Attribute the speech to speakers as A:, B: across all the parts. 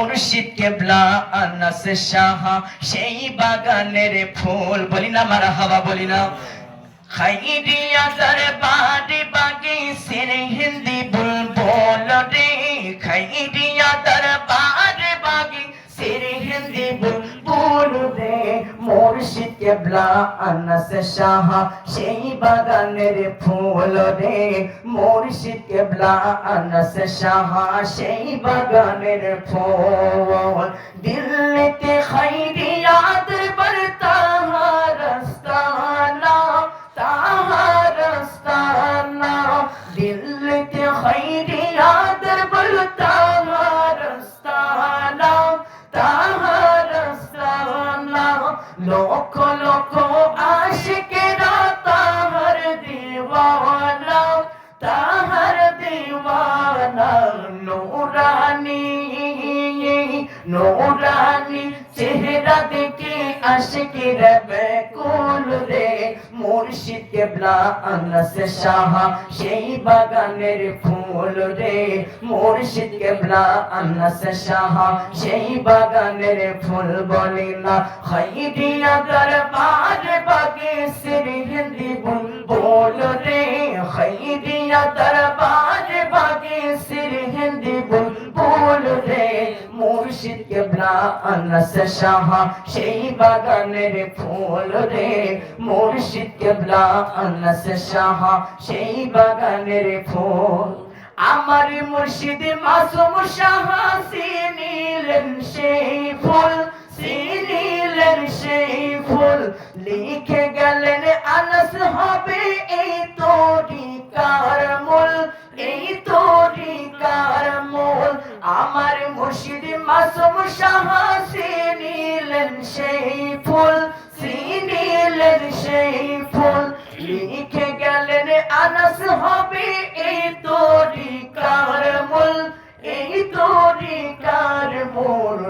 A: মুর্শিদ কেবলা আনাস শাহ সেই বাগানের ফুল। বলি না মারহাবা, বলি না। খাইরিয়া দরবার বাগে সির হিন্দি বুলবুল রে, খাইরিয়া দরবার বাগে সির হিন্দি বুলবুল রে। মুর্শিদ কেবলা আনাস শাহ সেই বাগানের ফুল রে, মুর্শিদ কেবলা আনাস শাহ সেই বাগানের ফুল। দিল্লিতে খাইরিয়া দরবার তাহার আস্তানা, তাহার আস্তানা। দিল্লিতে খাইরিয়া দরবার তাহার আস্তানা, তাহার আস্তানা। লক্ষ লক্ষ আশিকেরা তাহার দিওয়ানা, তাহার দিওয়ানা। নূরানি নূরানি চেহারা দেখে আশিকেরা ব্যাকুল রে। মুর্শিদ কেবলা আনাস শাহ সেই বাগানের ফুল রে, মুর্শিদ কেবলা আনাস শাহ সেই বাগানের ফুল। বলি না খাইরিয়া দরবার বাগে সির হিন্দি বুলবুল রে, খাইরিয়া দরবার বাগে সির হিন্দি বুলবুল রে। মুর্শিদ কেবলা আনাস শাহ সেই বাগানের ফুল রে, মুর্শিদ কেবলা আনাস শাহ সেই বাগানের ফুল। আমার মুর্শিদ মাসুম শাহ চিনিলেন সেই ফুল, চিনিলেন সেই ফুল। লিখে গেলেন আনাস হবে এই তরিকার মূল, এই তরিকার মূল। আমার মুর্শিদ মাসুম শাহ চিনিলেন সেই ফুল, চিনিলেন সেই ফুল। লিখে গেলেন আনাস হবে এই তরিকার মূল, এই তরিকার মূল।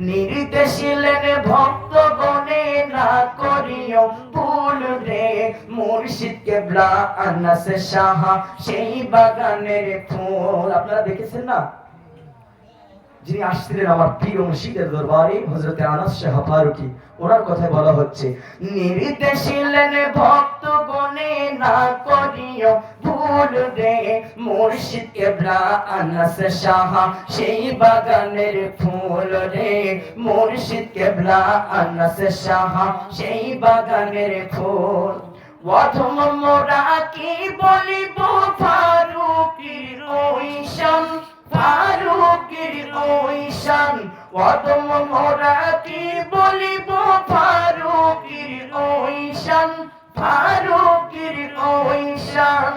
A: নির্দেশিলেন ভক্তগণে না করিও ভুল রে। মুর্শিদ কেবলা আনাস শাহ সেই বাগানের ফুল। আপনারা দেখেছেন না, যিনি আসছিলেন আমার প্রিয় মুর্শিদের দরবারে হযরতে আনাস শাহ ফারুকী, ওনার কথাই বলা হচ্ছে। নির্দেশিলেন ভক্তগণে না করিও ভুল রে। মুর্শিদ কেবলা আনাস শাহ সেই বাগানের ফুল রে, মুর্শিদ কেবলা আনাস শাহ সেই বাগানের ফুল। অধম মোরা কি বলিব ফারুকীর ওই শান, ফারুকীর ওই শান। অধম মোরা কি বলিব ফারুকীর ওই শান, ফারুকীর ওই শান।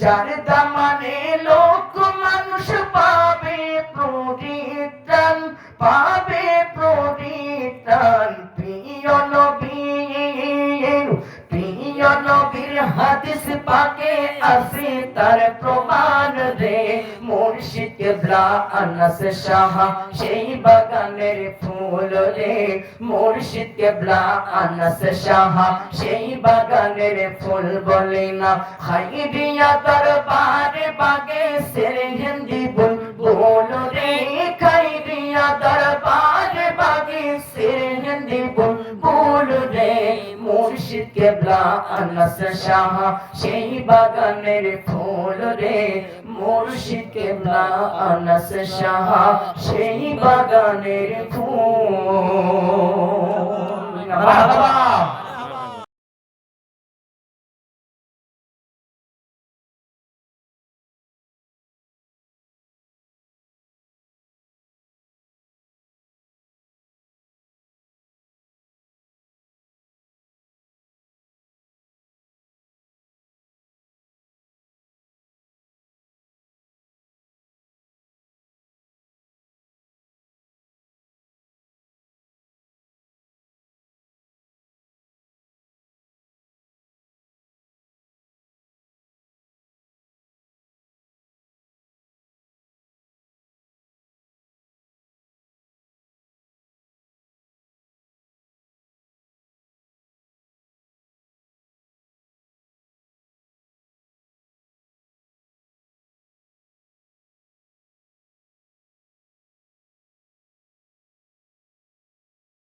A: যার দামানে লোক মানুষ পাবে পরিত্রাণ, পাবে পরিত্রাণ। প্রিয় নবীর, প্রিয় নবীর হাদিস পাকে আছে তার প্রমাণ রে। মুর্শিদ কেবলা আনাস শাহ সেই বাগানের ফুল রে, মুর্শিদ কেবলা আনাস শাহ সেই বাগানের ফুল। বলি না খাইরিয়া দরবার বাগে সির হিন্দি বুলবুল রে, খাইরিয়া দরবার বাগে সির হিন্দি বুলবুল রে। মুর্শিদ কেবলা আনাস শাহ সেই বাগানের ফুল রে, মুর্শিদ কেবলা আনাস শাহ সেই বাগানের ফুল।